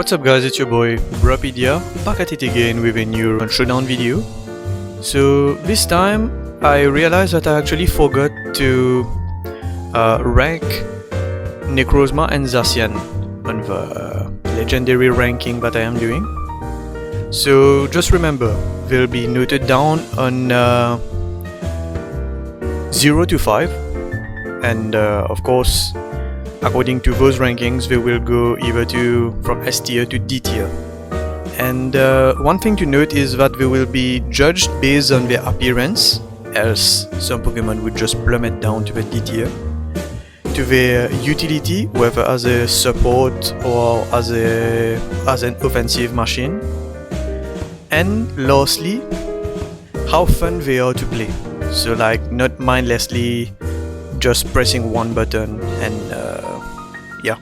What's up guys, it's your boy Brapedia, back at it again with a new Showdown video. So this time I realized that I actually forgot to rank Necrozma and Zacian on the legendary ranking that I am doing. So just remember, they'll be noted down on 0 to 5, and of course according to those rankings they will go either from S tier to D tier. And one thing to note is that they will be judged based on their appearance, else some Pokemon would just plummet down to the D tier, to their utility, whether as a support or as an offensive machine, and lastly how fun they are to play. So like not mindlessly just pressing one button and yeah.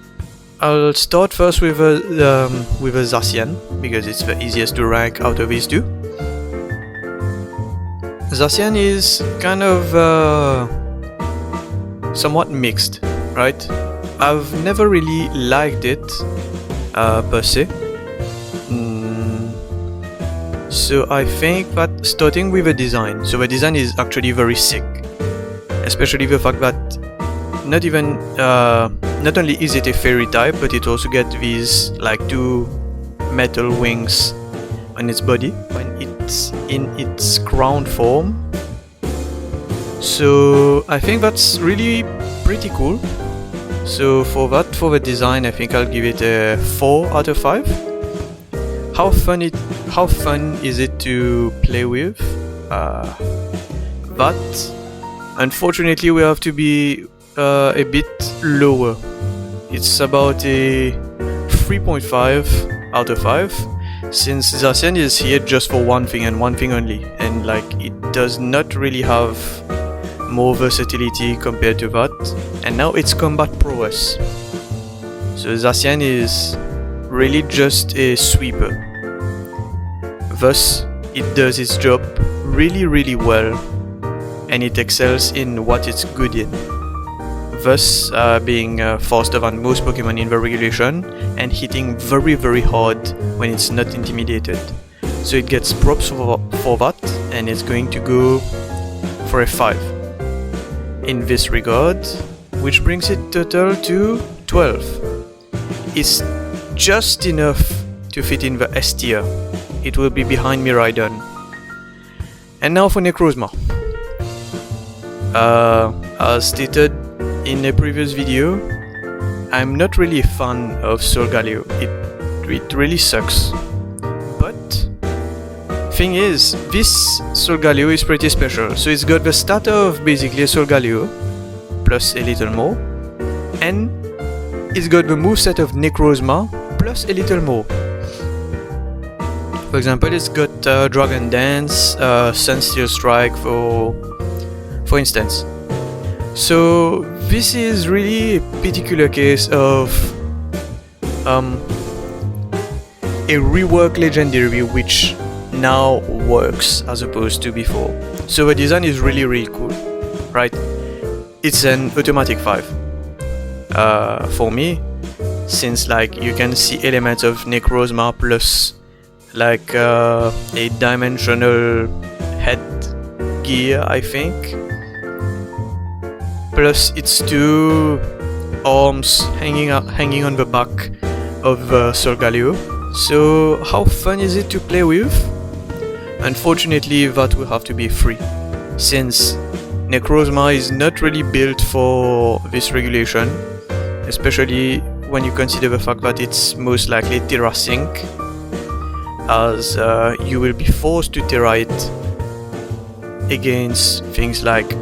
I'll start first with a Zacian because it's the easiest to rank out of these two. Zacian is kind of somewhat mixed, right? I've never really liked it per se. So I think that starting with the design. So the design is actually very sick, especially the fact that not only is it a fairy type, but it also gets these like two metal wings on its body when it's in its ground form. So I think that's really pretty cool. So for the design, I think I'll give it a 4 out of 5. How fun is it to play with? But unfortunately we have to be a bit lower. It's about a 3.5 out of 5, since Zacian is here just for one thing and one thing only, and like it does not really have more versatility compared to that. And now it's combat prowess. So Zacian is really just a sweeper. Thus it does its job really well, and it excels in what it's good in, thus being faster than most Pokemon in the regulation and hitting very hard when it's not intimidated. So it gets props for that, and it's going to go for a 5 in this regard, which brings it total to 12. It's just enough to fit in the S tier. It will be behind Koraidon. And now for Necrozma. As stated in a previous video, I'm not really a fan of Solgaleo. It really sucks. But thing is, this Solgaleo is pretty special. So it's got the stat of basically a Solgaleo plus a little more, and it's got the moveset of Necrozma plus a little more. For example, it's got Dragon Dance, Sunsteel Strike for instance. So this is really a particular case of a rework legendary which now works as opposed to before. So the design is really cool, right? It's an automatic 5 for me, since like you can see elements of Necrozma plus like a dimensional head gear, I think, plus its two arms hanging on the back of Solgaleo. So how fun is it to play with? Unfortunately that will have to be free, since Necrozma is not really built for this regulation, especially when you consider the fact that it's most likely Terra Sync, as you will be forced to Terra it against things like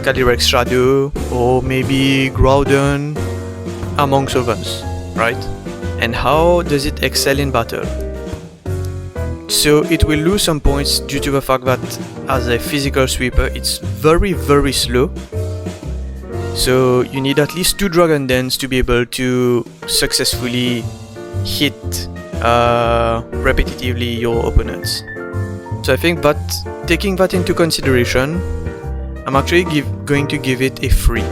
Calyrex Shadow or maybe Groudon, amongst others, right? And how does it excel in battle? So it will lose some points due to the fact that as a physical sweeper it's very slow. So you need at least 2 Dragon Dance to be able to successfully hit repetitively your opponents. So I think that taking that into consideration, I'm actually going to give it a 3.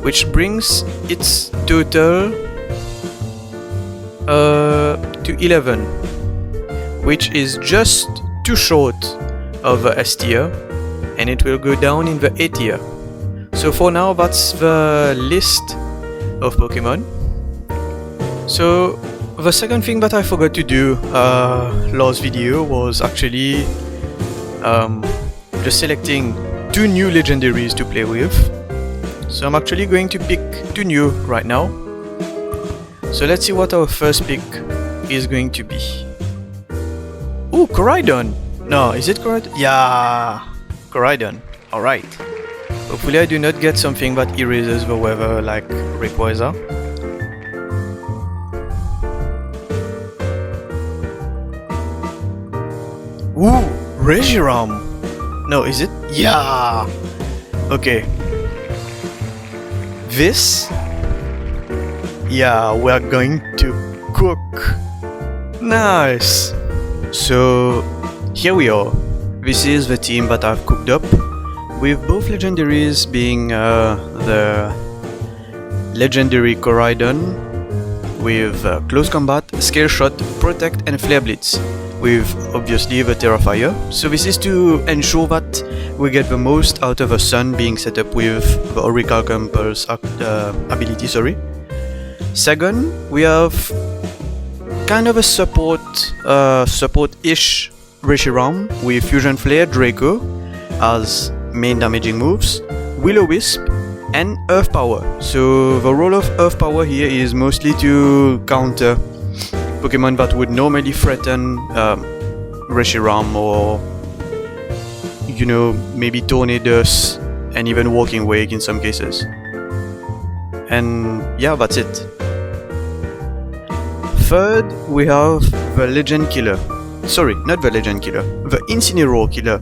which brings its total to 11, which is just too short of the S tier, and it will go down in the A tier. So for now, that's the list of Pokemon. So the second thing that I forgot to do last video was actually just selecting 2 new legendaries to play with. So I'm actually going to pick 2 new right now. So let's see what our first pick is going to be. Ooh, Koraidon! No, is it Koraidon? Yeah, Koraidon. Alright. Hopefully I do not get something that erases the weather like Rayquaza. Ooh, Reshiram! No, is it? Yeah! Okay. This? Yeah, we're going to cook. Nice! So, here we are. This is the team that I've cooked up, with both legendaries being the legendary Koraidon with close combat, scale shot, protect and flare blitz, with obviously the Terrafire. So this is to ensure that we get the most out of a sun being set up with the Aurical Pulse ability, sorry. Second, we have kind of a support-ish Reshiram with Fusion Flare, Draco as main damaging moves, Will-O-Wisp and Earth Power. So the role of Earth Power here is mostly to counter Pokemon that would normally threaten Reshiram, or you know, maybe Tornadus and even Walking Wake in some cases. And yeah, that's it. Third, we have the Legend Killer. Sorry, not the Legend Killer, the Incineroar Killer.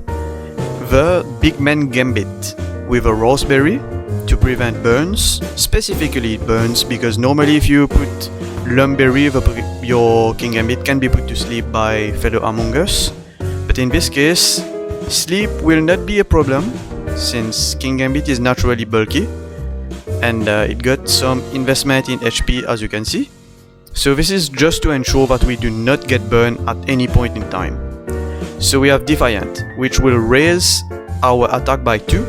The Big Man Gambit with a Raspberry to prevent burns. Specifically it burns because normally if you put Lumberry, your King Gambit can be put to sleep by fellow Among Us. But in this case, sleep will not be a problem since King Gambit is naturally bulky and it got some investment in HP, as you can see. So this is just to ensure that we do not get burned at any point in time. So we have Defiant, which will raise our attack by 2,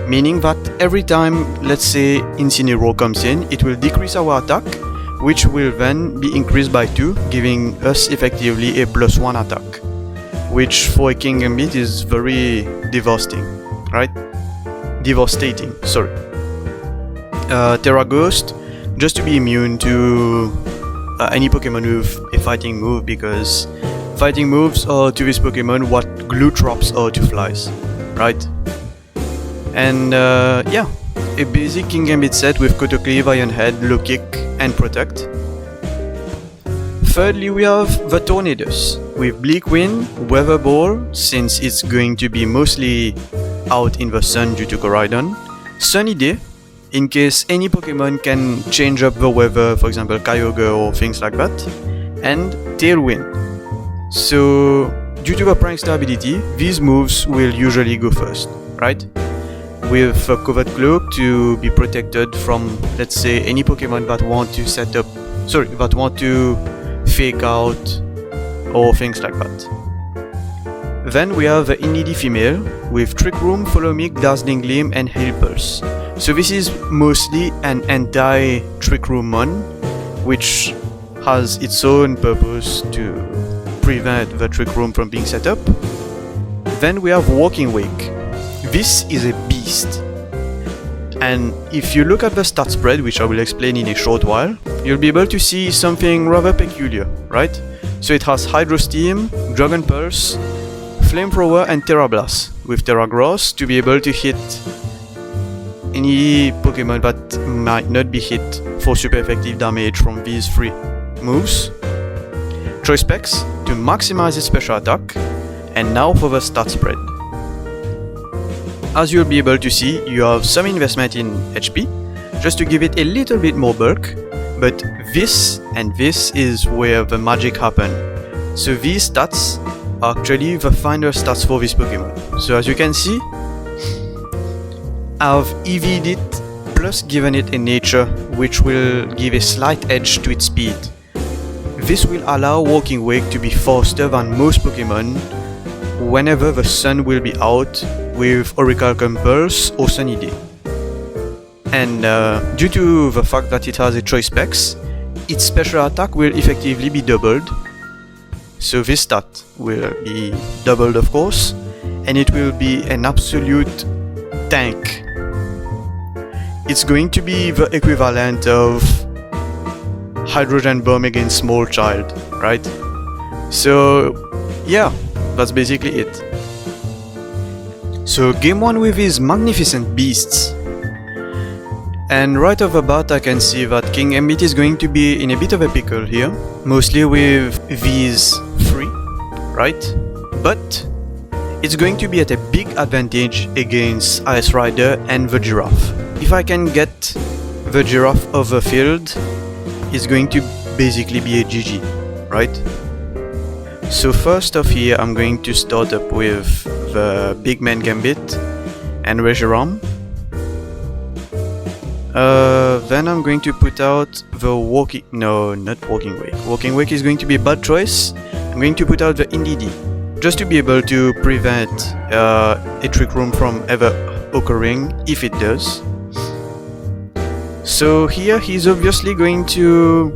meaning that every time, let's say, Incineroar comes in, it will decrease our attack, which will then be increased by 2, giving us effectively a +1 attack, which for a King Gambit is very devastating, right? Devastating, sorry. Terra Ghost, just to be immune to any Pokemon with a fighting move, because fighting moves are to this Pokemon what glue traps are to flies, right? And yeah, a basic King Gambit set with Cotocleave, Iron Head, Low Kick and Protect. Thirdly, we have the Tornadus with Bleak Wind, Weather Ball, since it's going to be mostly out in the sun due to Koraidon, Sunny Day, in case any Pokemon can change up the weather, for example Kyogre or things like that, and Tailwind. So due to the Prankster ability, these moves will usually go first, right? With a Covert Cloak to be protected from, let's say, any Pokemon that want to that want to fake out or things like that. Then we have the Inneedy Female with Trick Room, Follow Me, Dazzling Gleam and Hail Pulse. So this is mostly an anti-Trick Room mon, which has its own purpose to prevent the Trick Room from being set up. Then we have Walking Wake. This is a beast. And if you look at the stat spread, which I will explain in a short while, you'll be able to see something rather peculiar, right? So it has Hydro Steam, Dragon Pulse, Flamethrower and Terra Blast, with Terra Grass to be able to hit any Pokemon that might not be hit for super effective damage from these 3 moves. Choice Specs to maximize its special attack. And now for the stat spread. As you'll be able to see, you have some investment in HP, just to give it a little bit more bulk, but this and this is where the magic happens. So these stats are actually the final stats for this Pokemon. So as you can see, I've EV'd it plus given it a nature which will give a slight edge to its speed. this will allow Walking Wake to be faster than most Pokemon whenever the sun will be out with Orichalcum Pulse or Sunny Day. And due to the fact that it has a choice specs, its special attack will effectively be doubled. So this stat will be doubled, of course, and it will be an absolute tank. It's going to be the equivalent of Hydrogen Bomb against Small Child, right? So yeah, that's basically it. So game 1 with these magnificent beasts. And right off the bat I can see that King Gambit is going to be in a bit of a pickle here, mostly with these 3, right? But it's going to be at a big advantage against Ice Rider and the Giraffe. If I can get the Giraffe off the field, it's going to basically be a GG, right? So first off here I'm going to start up with the Big Man Gambit and Reshiram. Then I'm going to put out the Walking Wake. Walking Wake is going to be a bad choice. I'm going to put out the NDD, just to be able to prevent a Trick Room from ever occurring, if it does. So here he's obviously going to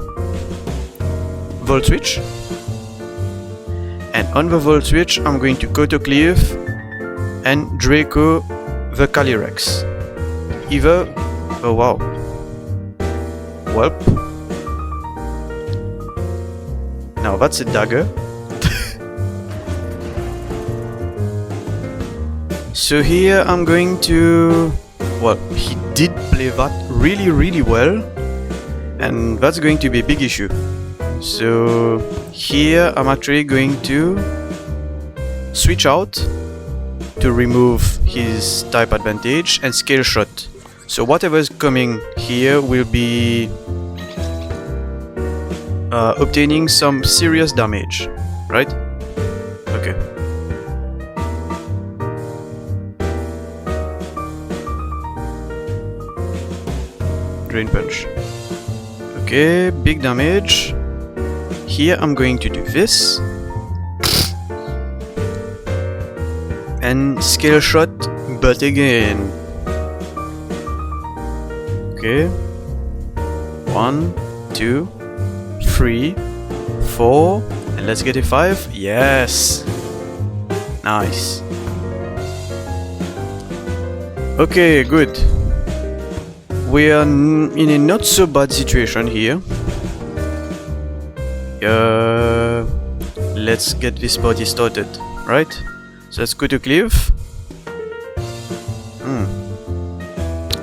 Volt Switch. And on the Volt Switch I'm going to Cotocleave and Draco the Calyrex. Either... oh wow. Welp. Now that's a dagger. So here I'm going to... well, he did play that really well, and that's going to be a big issue. So here I'm actually going to switch out to remove his type advantage and Scale Shot. So whatever is coming here will be obtaining some serious damage, right? Okay. Drain Punch. Okay, big damage. Here I'm going to do this. And Scale Shot, but again. Okay. 1, 2, 3, 4, and let's get a 5. Yes! Nice. Okay, good. We are in a not so bad situation here. Let's get this party started, right? So let's go to Cleave.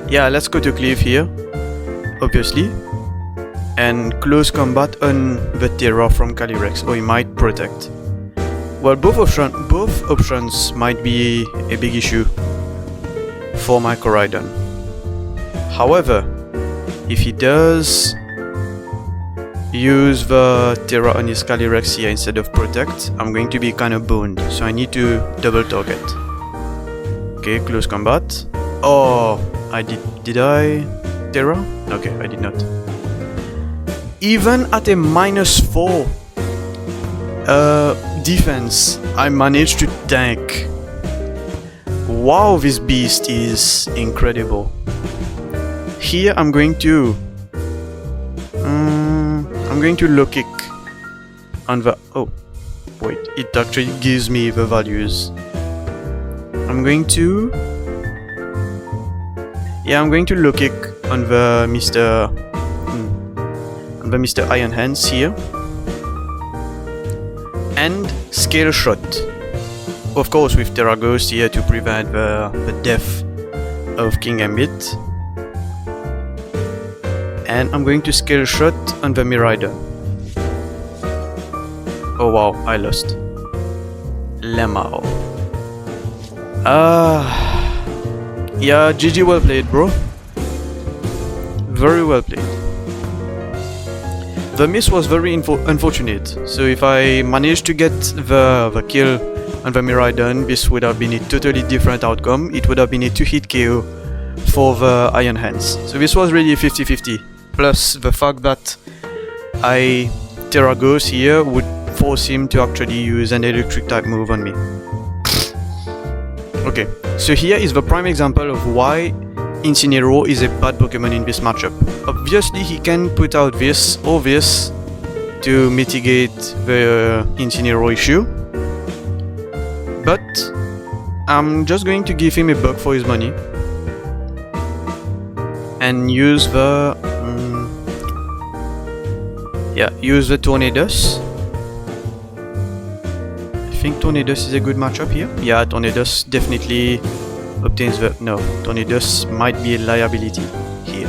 Yeah, let's go to Cleave here, obviously. And close combat on the Terra from Calyrex, or he might protect. Well, both options might be a big issue for my Koraidon. However, if he does use the Terra on his Calyrex here instead of protect, I'm going to be kind of boned, so I need to double target. Okay, close combat. Oh, did I Terra? Okay, I did not. Even at a -4 defense, I managed to tank. Wow, this beast is incredible. Here I'm going to low kick on the... oh, wait, it actually gives me the values. I'm going to low kick on the Mr. Iron Hands here. And Scale Shot. Of course with Terra Ghost here to prevent the death of King Gambit. And I'm going to Scale Shot on the Miraidon. Oh wow, I lost. Lemao. Yeah, GG, well played, bro. Very well played. The miss was very unfortunate, so if I managed to get the kill on the Miraidon, this would have been a totally different outcome. It would have been a 2-hit KO for the Iron Hands. So this was really a 50-50. Plus the fact that I Terragos here would force him to actually use an electric type move on me. Okay, so here is the prime example of why Incineroar is a bad Pokemon in this matchup. Obviously he can put out this or this to mitigate the Incineroar issue, but I'm just going to give him a buck for his money and use the use the Tornadus. I think Tornadus is a good matchup here. Yeah, Tornadus definitely obtains the... No, Tornadus might be a liability here.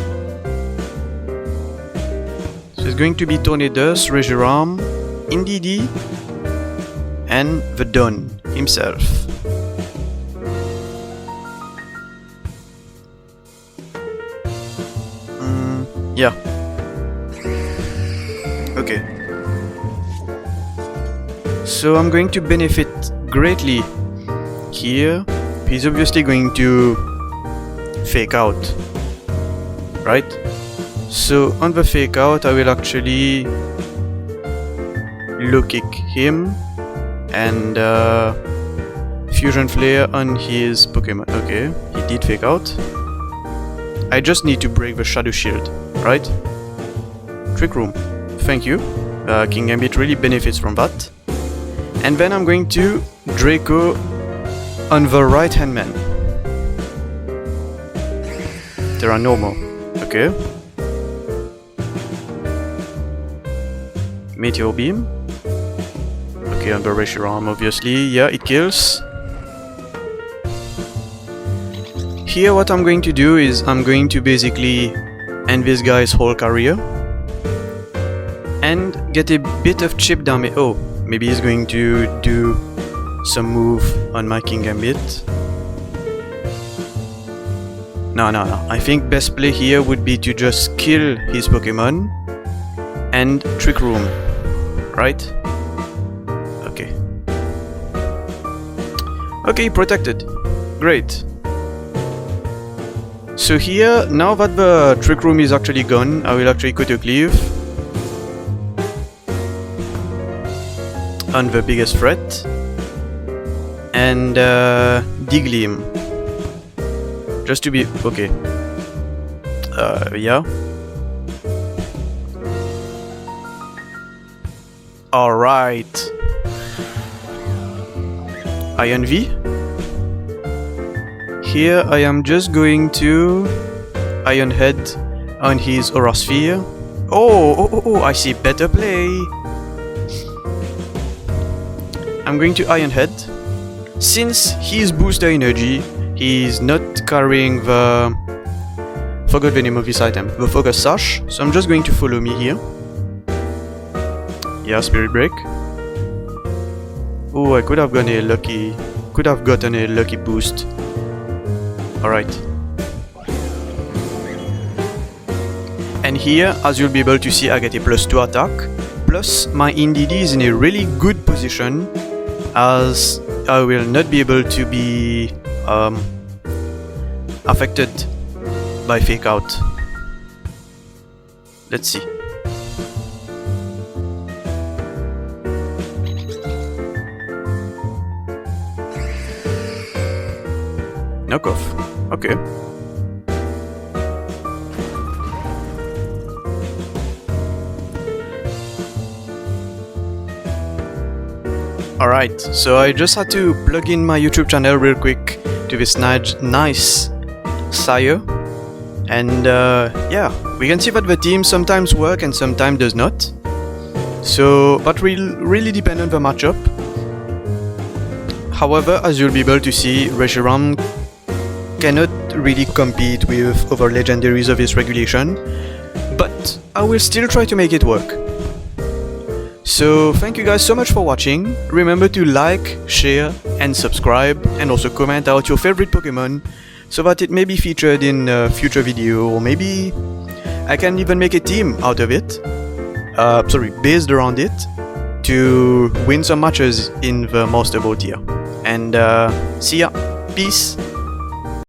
So it's going to be Tornadus, Reshiram, Indeedee, and the Don himself. Yeah. Okay. So I'm going to benefit greatly here. He's obviously going to fake out, right? So on the fake out I will actually low kick him and fusion flare on his Pokemon. Okay, he did fake out. I just need to break the shadow shield, right? Trick Room, thank you. King Gambit really benefits from that. And then I'm going to Draco on the right hand man. There are no more. Okay. Meteor Beam. Okay, on the Reshiram obviously. Yeah, it kills. Here what I'm going to do is I'm going to basically end this guy's whole career and get a bit of chip damage. Oh, maybe he's going to do some move on my King Gambit. No. I think best play here would be to just kill his Pokemon and Trick Room, right? Okay. Okay, protected. Great. So here, now that the Trick Room is actually gone, I will actually Koto Cleave on the biggest threat and Digleam, just to be okay. Yeah. All right. Iron V. Here I am just going to Iron Head on his Aura Sphere. Oh, I see better play. I'm going to Iron Head. Since he's booster energy, he's not carrying the... Forgot the name of this item. The Focus Sash. So I'm just going to follow me here. Yeah, Spirit Break. Oh, I could have gotten a lucky boost. Alright. And here, as you'll be able to see, I get a +2 attack. Plus, my Indeedee is in a really good position, as I will not be able to be affected by Fake Out. Let's see. Knockoff. Okay. Alright, so I just had to plug in my YouTube channel real quick to this nice sire. And yeah, we can see that the team sometimes work and sometimes does not. So that will really depend on the matchup. However, as you'll be able to see, Reshiram cannot really compete with other legendaries of his regulation, but I will still try to make it work. So thank you guys so much for watching. Remember to like, share and subscribe, and also comment out your favorite Pokemon so that it may be featured in a future video, or maybe I can even make a team out of it, based around it, to win some matches in the Master Ball tier. And see ya, peace!